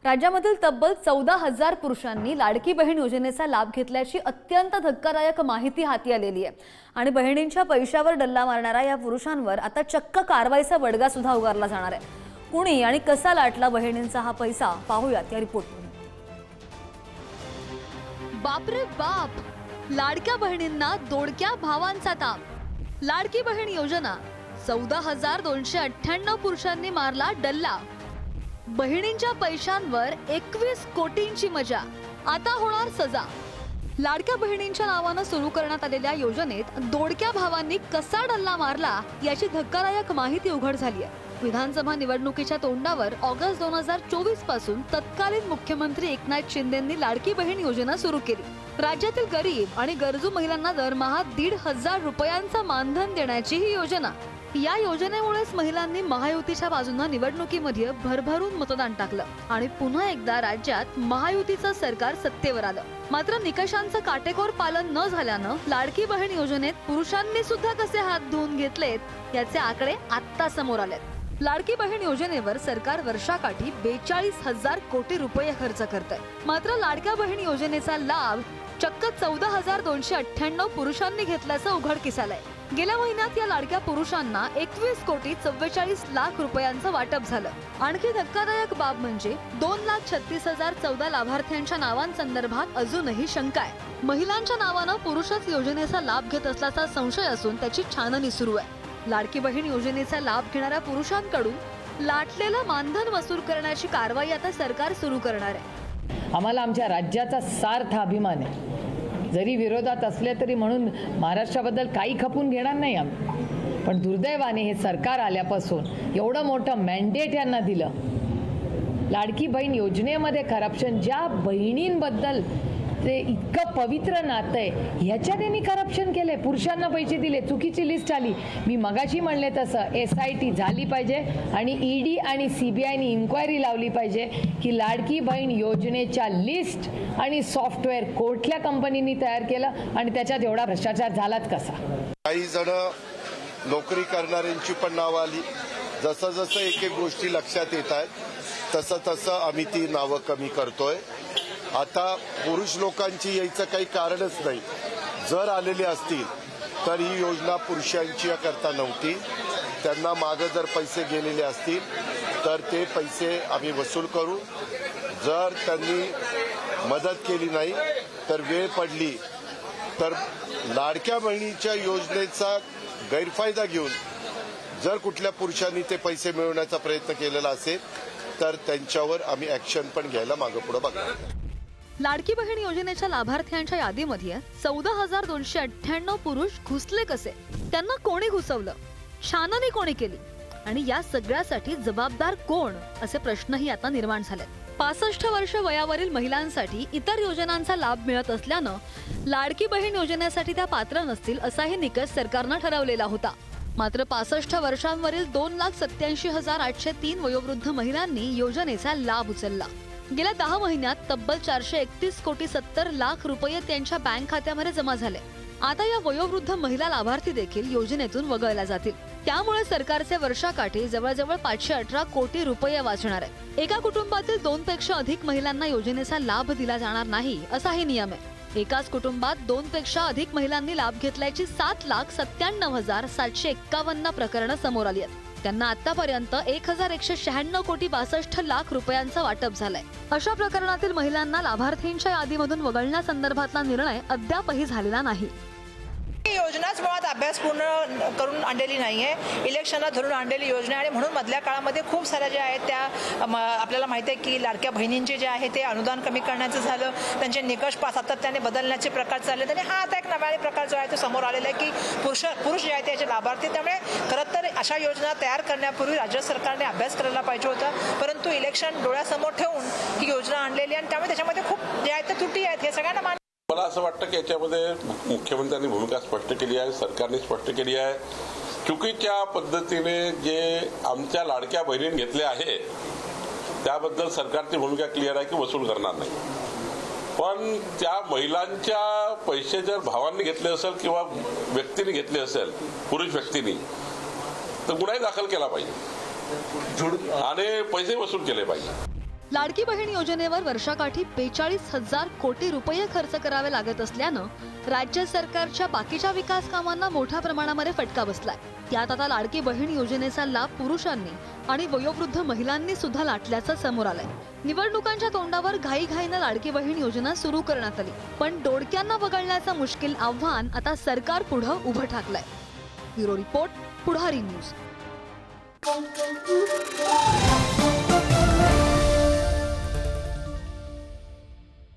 राज्यामधील तब्बल 14,000 पुरुषांनी लाडकी बहीण योजनेचा लाभ घेतल्याची अत्यंत धक्कादायक माहिती हाती आलेली आहे आणि बहिणींच्या पैशावर डल्ला मारणाऱ्या या पुरुषांवर आता चक्क कारवाईचा बडगा सुद्धा उगारला जाणार आहे। कुणी आणि कसा लाटला बहिणींचा हा पैसा, पाहूयात या रिपोर्टमध्ये। बापरे बाप, लाडक्या बहिणींना दोडक्या भावांचा ताप। लाडकी बहीण योजना 14,298 पुरुषांनी मारला डल्ला। बहिणींच्या पैशांवर 21 कोटींची मजा, आता होणार सजा। लाडक्या बहिणींच्या नावानं सुरू करण्यात आलेल्या योजनेत दोडक्या भावांनी कसा डल्ला मारला याची धक्कादायक माहिती उघड झाली आहे। विधानसभा निवडणुकीच्या तोंडावर ऑगस्ट 2024 पासून तत्कालीन मुख्यमंत्री एकनाथ शिंदेंनी लाडकी बहीण योजना सुरू केली। राज्यातील गरीब आणि गरजू महिलांना दरमहा 1,500 रुपयांचं मानधन देण्याची ही योजना। या योजनेमुळेच महिलांनी महायुतीच्या बाजूने निवडणुकीमध्ये भरभरून मतदान टाकलं आणि पुन्हा एकदा राज्यात महायुतीचं सरकार सत्तेवर आलं। मात्र निकषांचं काटेकोर पालन न झाल्यानं लाडकी बहीण योजनेत पुरुषांनी सुद्धा कसे हात धुवून घेतलेत याचे आकडे आता समोर आलेत। लाडकी बहीण योजनेवर सरकार वर्षाकाठी 42,000 कोटी रुपये खर्च करतंय। मात्र लाडक्या बहीण योजनेचा लाभ चक्क 14,298 पुरुषांनी घेतल्याचं उघडकीस आलंय। गेल्या महिन्यात या लाडक्या पुरुषांना 21 कोटी 44 लाख रुपयांचं वाटप झालं। आणखी धक्कादायक बाब म्हणजे 2,36,014 लाभार्थ्यांच्या नावांसंदर्भात अजूनही शंका आहे। महिलांच्या नावानं पुरुषच योजनेचा लाभ घेत असल्याचा संशय असून त्याची छाननी सुरू आहे। लाडकी बहीण योजनेचा लाभ घेणाऱ्या पुरुषांकडून लाटलेलं मानधन वसूल करण्याची कारवाई आता सरकार सुरू करणार आहे। आम्हाला आमच्या राज्याचा सार्थ अभिमान आहे। जरी विरोधात असले तरी म्हणून महाराष्ट्राबद्दल काही खपून घेणार नाही आम्ही, पण दुर्दैवाने हे सरकार आल्यापासून एवढं मोठं मॅन्डेट यांना दिलं। लाडकी बहीण योजनेमध्ये करप्शन, ज्या बहिणींबद्दल ते इतकं पवित्र नातं आहे ह्याच्यात त्यांनी करप्शन केले, पुरुषांना पैसे दिले, चुकीची लिस्ट आली। मी मगाशी म्हणले तसं SIT झाली पाहिजे आणि ED आणि CBIने इन्क्वायरी लावली पाहिजे की लाडकी बहीण योजनेच्या लिस्ट आणि सॉफ्टवेअर कुठल्या कंपनीने तयार केलं आणि त्याच्यात एवढा भ्रष्टाचार झालाच कसा। काही जण नोकरी करणाऱ्यांची पण नावं आली। जसं जसं एक एक गोष्टी लक्षात येत आहेत तसं तसं आम्ही ती नावं कमी करतोय। आता पुरुष लोकांची यायचं काही कारणच नाही। जर आलेले असतील तर ही योजना पुरुषांची करता नव्हती। त्यांना मागे जर पैसे गेलेले असतील तर ते पैसे आम्ही वसूल करू। जर त्यांनी मदत केली नाही तर वेळ पडली तर लाडक्या बहिणीच्या योजनेचा गैरफायदा घेऊन जर कुठल्या पुरुषांनी ते पैसे मिळवण्याचा प्रयत्न केलेला असेल तर त्यांच्यावर आम्ही ऍक्शन पण घ्यायला मागे पुढे बघणार। लाडकी बहीण योजनेच्या लाभार्थ्यांच्या यादीमध्ये 14,298 पुरुष घुसले कसे, त्यांना कोणी घुसवलं, छाननी कोणी केली आणि या सगळ्यासाठी जबाबदार कोण, असे प्रश्नही आता निर्माण झालेत। 65 वर्ष वयावरील महिलांसाठी इतर योजनांचा लाभ मिळत असल्यानं लाडकी बहीण योजनेसाठी त्या पात्र नसतील असाही निकष सरकारनं ठरवलेला होता। मात्र 65 वर्षांवरील 2,87,803 वयोवृद्ध महिलांनी योजनेचा लाभ उचलला। गेल्या 10 महिन्यात तब्बल 431 कोटी 70 लाख रुपये त्यांच्या बँक खात्यामध्ये जमा झाले। आता या वयोवृद्ध महिला लाभार्थी देखील योजनेतून वगळल्या जातील। त्यामुळे सरकारचे वर्षाकाठी जवळजवळ 518 कोटी रुपये वाचणार आहे। एका कुटुंबातील 2 पेक्षा अधिक महिलांना योजनेचा लाभ दिला जाणार नाही असाही नियम आहे। एकाच कुटुंबात 2 पेक्षा अधिक महिलांनी लाभ घेतल्याची 7,97,751 प्रकरणं समोर आली आहेत। त्यांना आतापर्यंत 1,196 कोटी 62 लाख रुपयांचं वाटप झालंय। अशा प्रकरणातील महिलांना लाभार्थींच्या यादीमधून वगळण्यासंदर्भातला निर्णय अद्यापही झालेला नाही। योजनाच मुळात अभ्यास पूर्ण करून आणलेली नाहीये, इलेक्शनला धरून आणलेली योजना आणि म्हणून मधल्या काळामध्ये खूप साऱ्या ज्या आहेत त्या आपल्याला माहिती आहे की लाडक्या बहिणींचे जे आहे ते अनुदान कमी करण्याचं झालं, त्यांचे निकष सातत्याने बदलण्याचे प्रकार चालले आणि हा आता एक नव्याने प्रकार जो आहे तो समोर आलेला आहे की पुरुष जे आहेत त्याचे लाभार्थी। त्यामुळे खरं तर अशा योजना तयार करण्यापूर्वी राज्य सरकारने अभ्यास करायला पाहिजे होता, परंतु इलेक्शन डोळ्यासमोर ठेवून ही योजना आणलेली आणि त्यामुळे त्याच्यामध्ये खूप जे आहेत त्या त्रुटी आहेत हे सगळ्यांना मला असं वाटतं की याच्यामध्ये मुख्यमंत्र्यांनी भूमिका स्पष्ट केली आहे, सरकारने स्पष्ट केली आहे। चुकीच्या पद्धतीने जे आमच्या लाडक्या बहिणींनी घेतले आहे त्याबद्दल सरकारची भूमिका क्लिअर आहे की वसूल करणार नाही। पण त्या महिलांच्या पैसे जर भावांनी घेतले असेल किंवा व्यक्तीने घेतले असेल, पुरुष व्यक्तीने, तर गुन्हा दाखल केला पाहिजे आणि पैसे वसूल केले पाहिजे। लाडकी बहीण योजनेवर वर्षाकाठी 42,000 कोटी रुपये खर्च करावे लागत असल्यानं राज्य सरकारच्या बाकीच्या विकास कामांना मोठ्या प्रमाणामध्ये फटका बसलाय. त्यात आता लाडकी बहीण योजनेचा लाभ पुरुषांनी आणि वयोवृद्ध महिलांनी सुद्धा लाटल्याचं समोर आलंय. निवडणुकांच्या तोंडावर घाईघाईनं लाडकी बहीण योजना सुरू करण्यात आली, पण दोडक्यांना वगळण्याचं मुश्किल आव्हान आता सरकार पुढं उभं ठाकलंय. ब्युरो रिपोर्ट, पुढारी न्यूज.